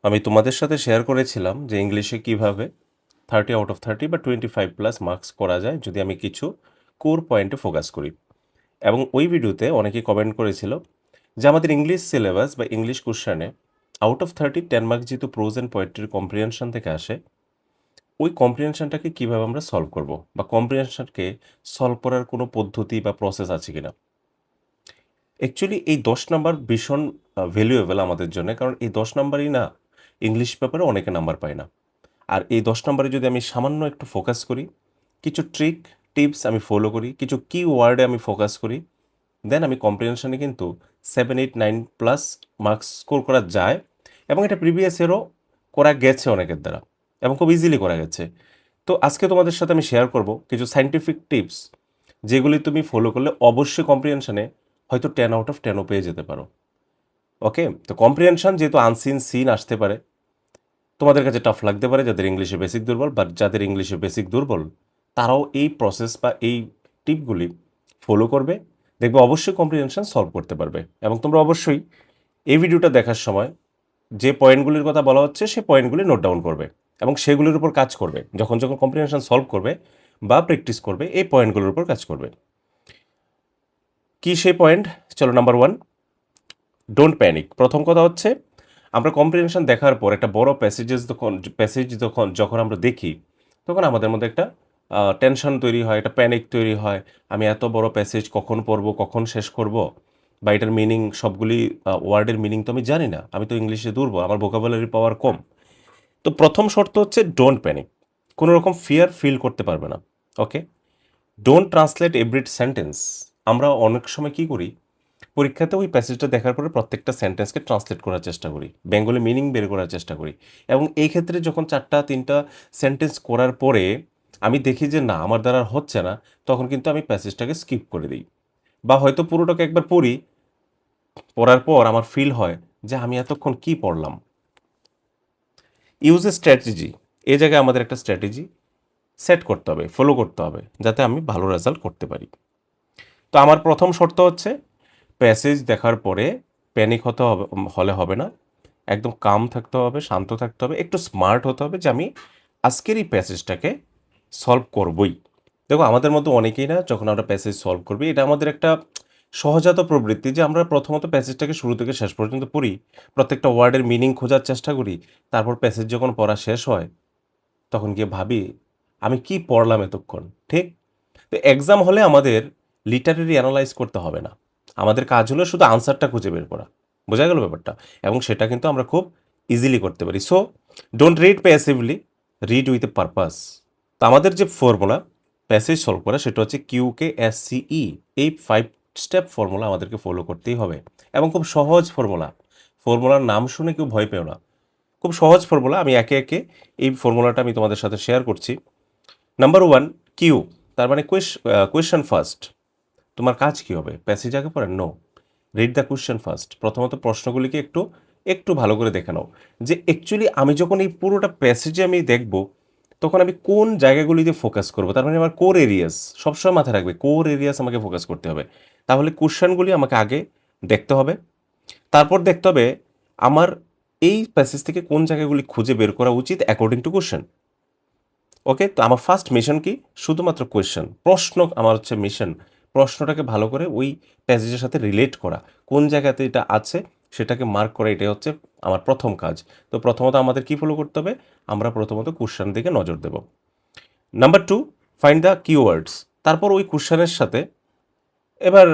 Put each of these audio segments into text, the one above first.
আমি তোমাদের সাথে শেয়ার করেছিলাম যে ইংলিশে কিভাবে 30 আউট অফ 30 বা 25+ মার্কস করা যায় যদি আমি কিছু কোর পয়েন্টে ফোকাস করি। এবং ওই ভিডিওতে অনেকেই কমেন্ট করেছিল যে আমাদের ইংলিশ সিলেবাস বা ইংলিশ কোশ্চেনে আউট অফ 30 10 মার্কস যেহেতু প্রোজ অ্যান্ড পোয়েট্রির কম্প্রিহেনশন থেকে আসে, ওই কম্প্রিহেনশনটাকে কীভাবে আমরা সলভ করব বা কম্প্রিহেনশনকে সলভ করার কোনো পদ্ধতি বা প্রসেস আছে কিনা। অ্যাকচুয়ালি এই 10 নাম্বার ভীষণ ভ্যালুয়েবল আমাদের জন্য, কারণ এই 10 নাম্বারই না ইংলিশ পেপারে অনেকে নাম্বার পায় না। আর এই 10 নাম্বারে যদি আমি সামান্য একটু ফোকাস করি, কিছু ট্রিক টিপস আমি ফলো করি, কিছু কি ওয়ার্ডে আমি ফোকাস করি, দেন আমি কম্প্রিহেনশনে কিন্তু 7 8 9+ মার্কস স্কোর করা যায়। এবং এটা প্রিভিয়াস ইয়ারও করা গেছে অনেকের দ্বারা এবং খুব ইজিলি করা গেছে। তো আজকে তোমাদের সাথে আমি শেয়ার করব কিছু সায়েন্টিফিক টিপস, যেগুলি তুমি ফলো করলে অবশ্যই কম্প্রিহেনশনে হয়তো 10 আউট অফ 10ও পেয়ে যেতে পারো। ওকে, তো কম্প্রিহেনশন যেহেতু আনসিন সিন আসতে পারে, তোমাদের কাছে টাফ লাগতে পারে যাদের ইংলিশে বেসিক দুর্বল, বা যাদের ইংলিশে বেসিক দুর্বল তারাও এই প্রসেস বা এই টিপগুলি ফলো করবে, দেখবে অবশ্যই কম্প্রিহেনশন সলভ করতে পারবে। এবং তোমরা অবশ্যই এই ভিডিওটা দেখার সময় যে পয়েন্টগুলির কথা বলা হচ্ছে সেই পয়েন্টগুলি নোট ডাউন করবে এবং সেগুলির উপর কাজ করবে। যখন যখন কম্প্রিহেনশন সলভ করবে বা প্র্যাকটিস করবে, এই পয়েন্টগুলোর উপর কাজ করবে। কি সেই পয়েন্ট? চলো, নাম্বার 1, ডোন্ট প্যানিক। প্রথম কথা হচ্ছে, আমরা কম্প্রিহেনশন দেখার পর একটা বড় যখন আমরা দেখি, তখন আমাদের মধ্যে একটা টেনশন তৈরি হয়, একটা প্যানিক তৈরি হয়। আমি এত বড় প্যাসেজ কখন পড়বো, কখন শেষ করব, বা এটার মিনিং সবগুলি ওয়ার্ডের মিনিং তো আমি জানি না, আমি তো ইংলিশে দুর্বল, আমার ভোকাবুলারি পাওয়ার কম। তো প্রথম শর্ত হচ্ছে ডোন্ট প্যানিক। কোনো রকম ফিয়ার ফিল করতে পারবে না। ওকে, ডোন্ট ট্রান্সলেট এভরি সেন্টেন্স। আমরা অনেক সময় কি করি, পরীক্ষাতে ওই প্যাসেজটা দেখার পরে প্রত্যেকটা সেন্টেন্সকে ট্রান্সলেট করার চেষ্টা করি, বেঙ্গলি মিনিং বের করার চেষ্টা করি। এবং এই ক্ষেত্রে যখন 4টা 3টা সেন্টেন্স করার পরে আমি দেখি যে না, আমার দ্বারা আর হচ্ছে না, তখন কিন্তু আমি প্যাসেজটাকে স্কিপ করে দিই। বা হয়তো পুরোটাকে একবার পড়ি, পড়ার পর আমার ফিল হয় যে আমি এতক্ষণ কি পড়লাম। Use a strategy. এই জায়গায় আমাদের একটা স্ট্র্যাটেজি সেট করতে হবে, ফলো করতে হবে, যাতে আমি ভালো রেজাল্ট করতে পারি। তো আমার প্রথম শর্ত হচ্ছে, প্যাসেজ দেখার পরে প্যানিক হলে হবে না। একদম কাম থাকতে হবে, শান্ত থাকতে হবে, একটু স্মার্ট হতে হবে যে আমি আজকের এই প্যাসেজটাকে সলভ করবই। দেখো, আমাদের মধ্যে অনেকেই না, যখন আমরা প্যাসেজ সলভ করবি, এটা আমাদের একটা সহজাত প্রবৃত্তি যে আমরা প্রথমত প্যাসেজটাকে শুরু থেকে শেষ পর্যন্ত পড়ি, প্রত্যেকটা ওয়ার্ডের মিনিং খোঁজার চেষ্টা করি। তারপর প্যাসেজ যখন পড়া শেষ হয়, তখন গিয়ে ভাবি আমি কি পড়লাম এতক্ষণ। ঠিক? তো এক্সাম হলে আমাদের লিটারেরি অ্যানালাইজ করতে হবে না, আমাদের কাজ হলো শুধু আনসারটা খুঁজে বের করা। বোঝা গেল ব্যাপারটা? এবং সেটা কিন্তু আমরা খুব ইজিলি করতে পারি। So don't read passively, read with a purpose. তো আমাদের যে ফর্মুলা প্যাসেজ সলভ করা, সেটা হচ্ছে QKSCE। এই 5 স্টেপ ফর্মুলা আমাদেরকে ফলো করতেই হবে এবং খুব সহজ ফর্মুলা। ফর্মুলার নাম শুনে কেউ ভয় পেও না, খুব সহজ ফর্মুলা। আমি একে একে এই ফর্মুলাটা আমি তোমাদের সাথে শেয়ার করছি। নাম্বার 1, কিউ, তার মানে কোয়েশ্চেন ফার্স্ট। তোমার কাজ কী হবে? প্যাসেজ আগে পড়ে? No, read the question first. প্রথমত প্রশ্নগুলিকে একটু একটু ভালো করে দেখে নাও, যে অ্যাকচুয়ালি আমি যখন এই পুরোটা প্যাসেজে আমি দেখব, তখন আমি কোন জায়গাগুলিতে ফোকাস করব। তার মানে আমার কোর এরিয়াস সবসময় মাথায় রাখবে, কোর এরিয়াস আমাকে ফোকাস করতে হবে। তাহলে কোশ্চেনগুলি আমাকে আগে দেখতে হবে, তারপর দেখতে হবে আমার এই প্যাসেজ থেকে কোন জায়গাগুলি খুঁজে বের করা উচিত অ্যাকর্ডিং টু কোশ্চেন। ওকে, তো আমার ফার্স্ট মিশন কি? শুধুমাত্র কোয়েশ্চেন, প্রশ্ন আমার হচ্ছে মিশন। প্রশ্নটাকে ভালো করে ওই প্যাসেজের সাথে রিলেট করা, কোন জায়গাতে এটা আছে সেটাকে মার্ক করা, এটাই হচ্ছে আমার প্রথম কাজ। তো প্রথমত আমাদের কি ফলো করতে হবে? আমরা প্রথমত কোশ্চেন দিকে নজর দেব। Number 2, find the keywords. তারপর ওই কোশ্চেনের সাথে এবার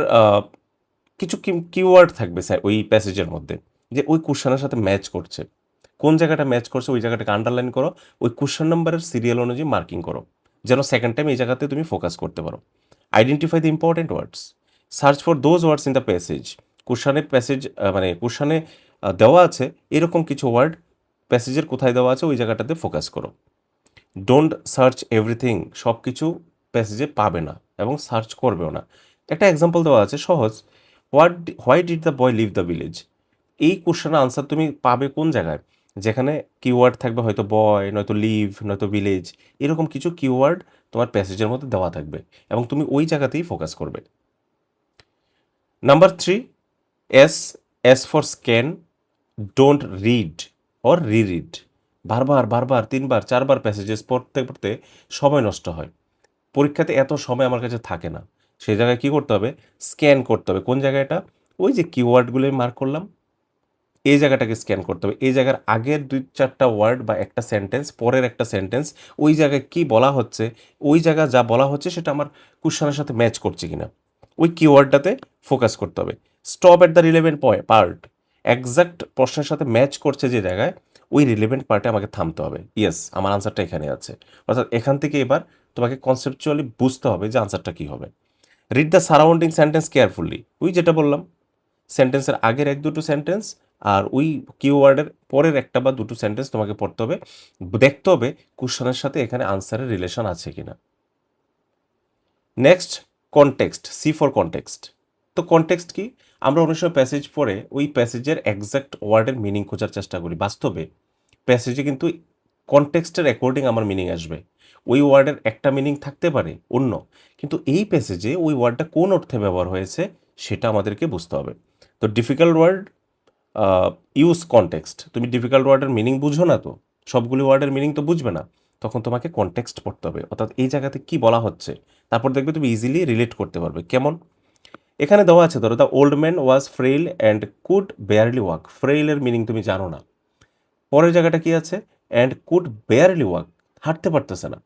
কিছু কিওয়ার্ড থাকবে স্যার ওই প্যাসেজের মধ্যে, যে ওই কোশ্চেনের সাথে ম্যাচ করছে। কোন জায়গাটা ম্যাচ করছে ওই জায়গাটাকে আন্ডারলাইন করো, ওই কোশ্চেন নাম্বারের সিরিয়াল অনুযায়ী মার্কিং করো, যেন সেকেন্ড টাইম এই জায়গাতে তুমি ফোকাস করতে পারো। Identify the important words, search for those words in the passage. কোশ্চানে দেওয়া আছে এরকম কিছু ওয়ার্ড, প্যাসেজের কোথায় দেওয়া আছে ওই জায়গাটাতে ফোকাস করো। ডোন্ট সার্চ এভরিথিং, সব কিছু প্যাসেজে পাবে না এবং সার্চ করবেও না। একটা এক্সাম্পল দেওয়া আছে সহজ, why did the boy leave the village. এই কোশ্চেনের আনসার তুমি পাবে কোন জায়গায়? যেখানে কিওয়ার্ড থাকবে হয়তো বয়, নয়তো লিভ, নয়তো ভিলেজ, এরকম কিছু কিওয়ার্ড তোমার প্যাসেজের মধ্যে দেওয়া থাকবে এবং তুমি ওই জায়গাতেই ফোকাস করবে। Number 3, S S for scan, don't read. Or reread, বারবার বারবার 3বার 4বার প্যাসেজেস পড়তে পড়তে সময় নষ্ট হয়। পরীক্ষাতে এত সময় আমার কাছে থাকে না। সেই জায়গায় কী করতে হবে? স্ক্যান করতে হবে। কোন জায়গায় এটা? ওই যে কিওয়ার্ডগুলো আমি মার্ক করলাম, এই জায়গাটাকে স্ক্যান করতে হবে। এই জায়গার আগের 2-4টা ওয়ার্ড বা একটা সেন্টেন্স, পরের একটা সেন্টেন্স, ওই জায়গায় কী বলা হচ্ছে, ওই জায়গায় যা বলা হচ্ছে সেটা আমার কোয়েশ্চেনের সাথে ম্যাচ করছে কিনা, ওই কিওয়ার্ডটাতে ফোকাস করতে হবে। Stop at the relevant part, exact প্রশ্নের সাথে ম্যাচ করছে যে জায়গায়, ওই রিলেভেন্ট পার্টে আমাকে থামতে হবে। ইয়েস, আমার আনসারটা এখানে আছে। অর্থাৎ এখান থেকে এবার তোমাকে কনসেপচুয়ালি বুঝতে হবে যে আনসারটা কী হবে। Read the surrounding sentence carefully, ওই যেটা বললাম, সেন্টেন্সের আগের 1-2 সেন্টেন্স আর ওই কিওয়ার্ডের পরের একটা বা দুটো সেন্টেন্স তোমাকে পড়তে হবে, দেখতে হবে কোশ্চেনের সাথে এখানে আনসারের রিলেশন আছে কিনা। Next, context, see for context. তো কনটেক্সট কি? আমরা অনেক সময় প্যাসেজ পড়ে ওই প্যাসেজের এক্স্যাক্ট ওয়ার্ডের মিনিং খোঁজার চেষ্টা করি। বাস্তবে প্যাসেজে কিন্তু কনটেক্সটের অ্যাকর্ডিং আমার মিনিং আসবে। ওই ওয়ার্ডের একটা মিনিং থাকতে পারে অন্য, কিন্তু এই প্যাসেজে ওই ওয়ার্ডটা কোন অর্থে ব্যবহার হয়েছে সেটা আমাদেরকে বুঝতে হবে। তো ডিফিকাল্ট ওয়ার্ড ইউজ কনটেক্সট। তুমি ডিফিকাল্ট ওয়ার্ডের মিনিং বুঝো না, তো সবগুলি ওয়ার্ডের মিনিং তো বুঝবে না, তখন তোমাকে কনটেক্সট পড়তে হবে, অর্থাৎ এই জায়গাতে কি বলা হচ্ছে। তারপর দেখবে তুমি ইজিলি রিলেট করতে পারবে। কেমন? এখানে দেওয়া আছে, ধরো the old man was frail and could barely walk. ফ্রেইলের মিনিং তুমি জানো না। পরের জায়গাটা কি আছে? অ্যান্ড কুড বেয়ারলি ওয়াক, হাঁটতে পারতেছে না।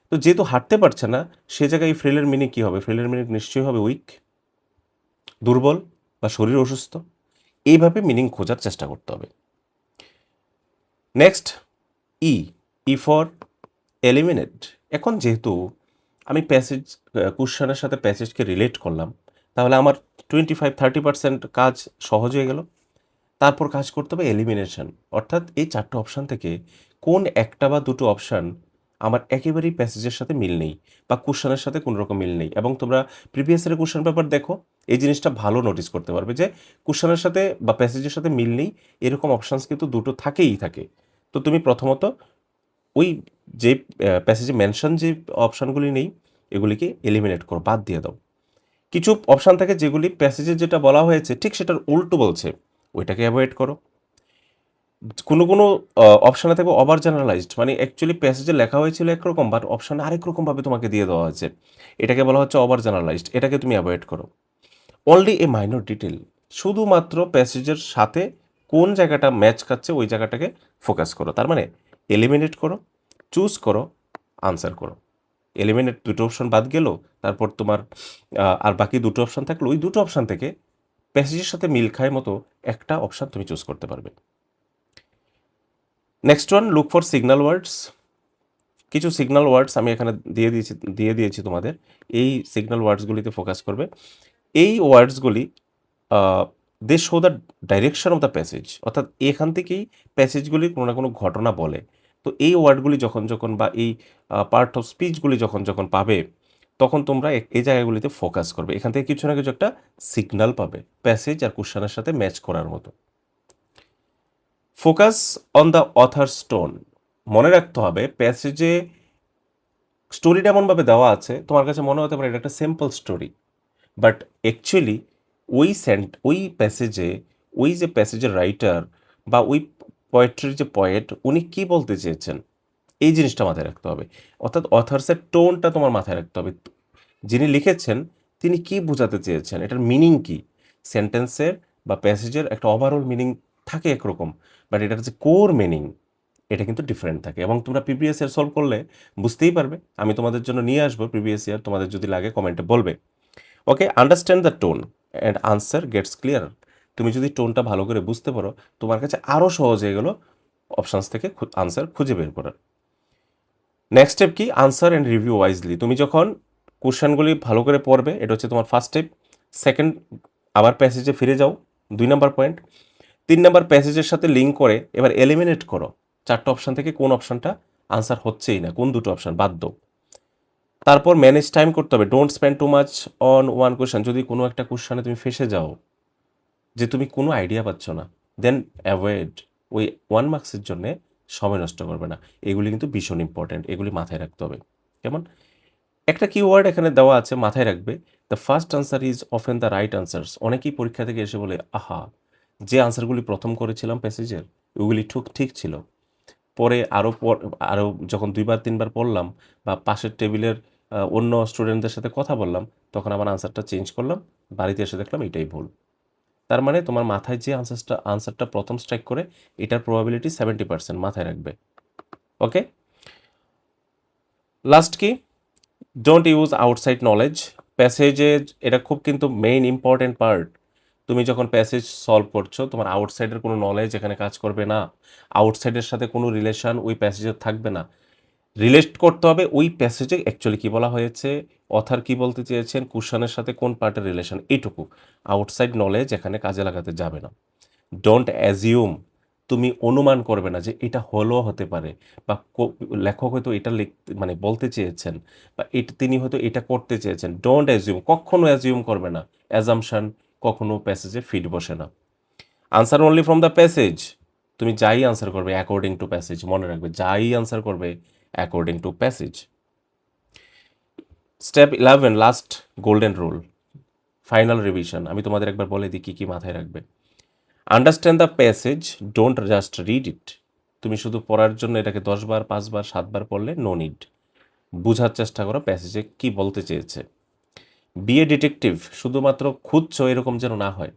তো যেহেতু হাঁটতে পারছে না, সে জায়গায় ফ্রেইলের মিনিং কী হবে? ফ্রেইলের মিনিং নিশ্চয়ই হবে উইক, দুর্বল বা শরীর অসুস্থ। এইভাবে মিনিং খোঁজার চেষ্টা করতে হবে। Next, E for eliminate. এখন যেহেতু আমি প্যাসেজ কোশ্চেনের সাথে প্যাসেজকে রিলেট করলাম, তাহলে আমার 25-30% কাজ সহজ হয়ে গেল। তারপর কাজ করতে হবে এলিমিনেশন, অর্থাৎ এই 4টে অপশান থেকে কোন একটা বা দুটো অপশান আমার একেবারেই প্যাসেজের সাথে মিল নেই বা কোশ্চেনের সাথে কোনো রকম মিল নেই। এবং তোমরা প্রিভিয়াস ইয়ারের কোশ্চেন পেপার দেখো, এই জিনিসটা ভালো নোটিস করতে পারবে যে কোশ্চেনের সাথে বা প্যাসেজের সাথে মিল নেই, এরকম অপশানস কিন্তু দুটো থাকেই থাকে। তো তুমি প্রথমত ওই যে প্যাসেজে মেনশন যে অপশানগুলি নেই, এগুলিকে এলিমিনেট করো, বাদ দিয়ে দাও। কিছু অপশান থাকে যেগুলি প্যাসেজে যেটা বলা হয়েছে ঠিক সেটার উল্টো বলছে, ওইটাকে অ্যাভয়েড করো। কোনো কোনো অপশানে থাকবে ওভার জেনারেলাইজড, মানে অ্যাকচুয়ালি প্যাসেজে লেখা হয়েছিল একরকম, বাট অপশানে আরেক রকমভাবে তোমাকে দিয়ে দেওয়া হয়েছে, এটাকে বলা হচ্ছে ওভার জেনারেলাইজড, এটাকে তুমি অ্যাভয়েড করো। অনলি এ মাইনর ডিটেল, শুধুমাত্র প্যাসেজের সাথে কোন জায়গাটা ম্যাচ খাচ্ছে ওই জায়গাটাকে ফোকাস করো। তার মানে এলিমিনেট করো, চুজ করো, আনসার করো। এলিমিনেট, দুটো অপশান বাদ গেল, তারপর তোমার আর বাকি দুটো অপশান থাকলো, ওই দুটো অপশান থেকে প্যাসেজের সাথে মিল খায় মতো একটা অপশান তুমি চুজ করতে পারবে। Next one, look for signal words. কিছু সিগন্যাল ওয়ার্ডস আমি এখানে দিয়ে দিয়েছি তোমাদের, এই সিগন্যাল ওয়ার্ডসগুলিতে ফোকাস করবে। এই ওয়ার্ডসগুলি they show the direction of the passage, অর্থাৎ এখান থেকেই প্যাসেজগুলি কোনো না কোনো ঘটনা বলে। তো এই ওয়ার্ডগুলি যখন যখন বা এই পার্ট অফ স্পিচগুলি যখন যখন পাবে, তখন তোমরা এই জায়গাগুলিতে ফোকাস করবে। এখান থেকে কিছু না কিছু একটা সিগন্যাল পাবে প্যাসেজ আর কোশ্চেনের সাথে ম্যাচ করার মতো। Focus on the authors tone. মনে রাখতে হবে প্যাসেজে স্টোরিটা এমনভাবে দেওয়া আছে, তোমার কাছে মনে হতে পারে এটা একটা সিম্পল স্টোরি, বাট অ্যাকচুয়ালি ওই প্যাসেজে ওই যে প্যাসেজের রাইটার বা ওই পোয়েট্রির যে পয়েট, উনি কী বলতে চেয়েছেন, এই জিনিসটা মাথায় রাখতে হবে। অর্থাৎ অথার্সের টোনটা তোমার মাথায় রাখতে হবে, যিনি লিখেছেন তিনি কি বোঝাতে চেয়েছেন, এটার মিনিং কি। সেন্টেন্সের বা প্যাসেজের একটা ওভারঅল মিনিং থাকে একরকম, বাট এটার যে কোর মিনিং এটা কিন্তু ডিফারেন্ট থাকে। এবং তোমরা প্রিভিয়াস ইয়ার সলভ করলে বুঝতেই পারবে। আমি তোমাদের জন্য নিয়ে আসবো প্রিভিয়াস ইয়ার, তোমাদের যদি লাগে কমেন্টে বলবে। Okay, understand the tone and answer gets clear. তুমি যদি টোনটা ভালো করে বুঝতে পারো, তোমার কাছে আরও সহজ হয়ে গেল অপশানস থেকে আনসার খুঁজে বের করার। নেক্সট স্টেপ কি? Answer and review wisely. তুমি যখন কোশ্চেনগুলি ভালো করে পড়বে, এটা হচ্ছে তোমার ফার্স্ট স্টেপ। সেকেন্ড, আবার প্যাসেজে ফিরে যাও, 2 নাম্বার পয়েন্ট। 3 নাম্বার, প্যাসেজের সাথে লিঙ্ক করে এবার এলিমিনেট করো 4টা অপশান থেকে কোন অপশানটা আনসার হচ্ছেই না, কোন দুটো অপশান বাদ দাও। তারপর ম্যানেজ টাইম করতে হবে, don't spend too much on one question. যদি কোনো একটা কোশ্চেনে তুমি ফেসে যাও যে তুমি কোনো আইডিয়া পাচ্ছ না, দেন অ্যাভয়েড, ওই 1 মার্কসের জন্যে সময় নষ্ট করবে না। এগুলি কিন্তু ভীষণ ইম্পর্ট্যান্ট, এগুলি মাথায় রাখতে হবে। কেমন? একটা কিওয়ার্ড এখানে দেওয়া আছে, মাথায় রাখবে, the first answer is often the right answers. অনেকেই পরীক্ষা থেকে এসে বলে, আহা, যে আনসারগুলি প্রথম করেছিলাম প্যাসেজের ওগুলি ঠিক ছিল। পরে আরও যখন 2 বার 3 বার পড়লাম বা পাশের টেবিলের অন্য স্টুডেন্টদের সাথে কথা বললাম, তখন আমার আনসারটা চেঞ্জ করলাম। বাড়িতে এসে দেখলাম এটাই ভুল। তার মানে তোমার মাথায় যে আনসারটা প্রথম স্ট্রাইক করে, এটার প্রবাবিলিটি 70% মাথায় রাখবে। ওকে? লাস্ট কি? Don't use outside knowledge. প্যাসেজে এটা খুব কিন্তু মেইন ইম্পর্টেন্ট পার্ট। তুমি যখন প্যাসেজ সলভ করছো, তোমার আউটসাইডের কোনো নলেজ এখানে কাজ করবে না। আউটসাইডের সাথে কোনো রিলেশন ওই প্যাসেজে থাকবে না। রিলেট করতে হবে ওই প্যাসেজে অ্যাকচুয়ালি কী বলা হয়েছে, অথার কী বলতে চেয়েছেন, কুশনের সাথে কোন পার্টের রিলেশন, এইটুকু। আউটসাইড নলেজ এখানে কাজে লাগাতে যাবে না। ডোন্ট অ্যাজিউম, তুমি অনুমান করবে না যে এটা হলেও হতে পারে, বা লেখক হয়তো এটা মানে বলতে চেয়েছেন, বা তিনি হয়তো এটা করতে চেয়েছেন। ডোন্ট অ্যাজিউম, কখনো অ্যাজিউম করবে না। অ্যাজামশন কখনো প্যাসেজে ফিট বসে না। Answer only from the passage. তুমি যাই আনসার করবে অ্যাকর্ডিং টু প্যাসেজ, মনে রাখবে যাই আনসার করবে according to passage. Step 11, last golden rule, final revision. আমি তোমাদের একবার বলে দিই কী কী মাথায় রাখবে। Understand the passage, don't just read it. তুমি শুধু পড়ার জন্য এটাকে 10 বার 5 বার 7 বার পড়লে নো নিড। বোঝার চেষ্টা করো প্যাসেজে কি বলতে চেয়েছে। বি এ ডিটেকটিভ, শুধুমাত্র খুঁজছো এরকম যেন না হয়।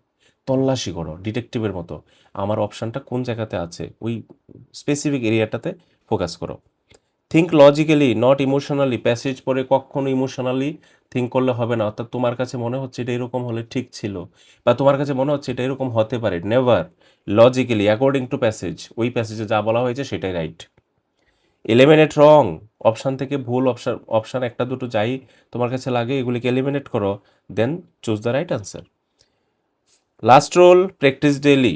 তল্লাশি করো ডিটেকটিভের মতো, আমার অপশানটা কোন জায়গাতে আছে, ওই স্পেসিফিক এরিয়াটাতে ফোকাস করো। Think logically not emotionally. Passage পড়ে কখনো ইমোশনালি থিঙ্ক করলে হবে না। অর্থাৎ তোমার কাছে মনে হচ্ছে এটা এরকম হলে ঠিক ছিল, বা তোমার কাছে মনে হচ্ছে এটা এরকম হতে পারে। Never. Logically according to passage, ওই প্যাসেজে যা বলা হয়েছে সেটাই রাইট। এলিমিনেট রং, অপশান থেকে ভুল অপশান একটা দুটো যাই তোমার কাছে লাগে এগুলিকে এলিমিনেট করো, then choose the right answer. Last rule, practice daily.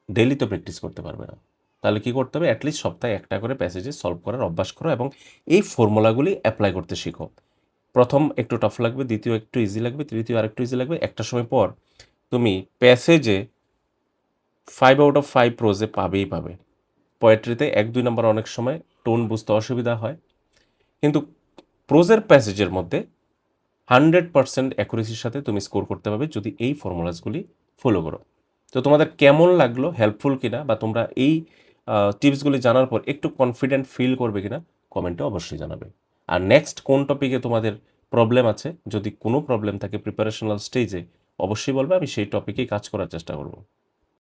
Daily তো প্র্যাকটিস করতে পারবে না, তাহলে কী করতে হবে, অ্যাটলিস্ট সপ্তাহে একটা করে প্যাসেজে সলভ করার অভ্যাস করো এবং এই ফর্মুলাগুলি অ্যাপ্লাই করতে শিখো। প্রথম একটু টাফ লাগবে, দ্বিতীয় একটু ইজি লাগবে, তৃতীয় আরেকটু ইজি লাগবে। একটা সময় পর তুমি প্যাসেজে 5 আউট অফ 5 প্রোজে পাবেই পাবে। পোয়েট্রিতে 1-2 নাম্বার অনেক সময় টোন বুঝতে অসুবিধা হয়, কিন্তু প্রোজের প্যাসেজের মধ্যে 100% অ্যাকুরেসির সাথে তুমি স্কোর করতে পারবে যদি এই ফর্মুলাসগুলি ফলো করো। তো তোমাদের কেমন লাগলো, হেল্পফুল কিনা, বা তোমরা এই টিপসগুলি জানার পর একটু কনফিডেন্ট ফিল করবে কিনা, কমেন্টে অবশ্যই জানাবে। আর নেক্সট কোন টপিকে তোমাদের প্রবলেম আছে, যদি কোনো প্রবলেম থাকে প্রিপারেশনাল স্টেজে, অবশ্যই বলবে, আমি সেই টপিকেই কাজ করার চেষ্টা করব।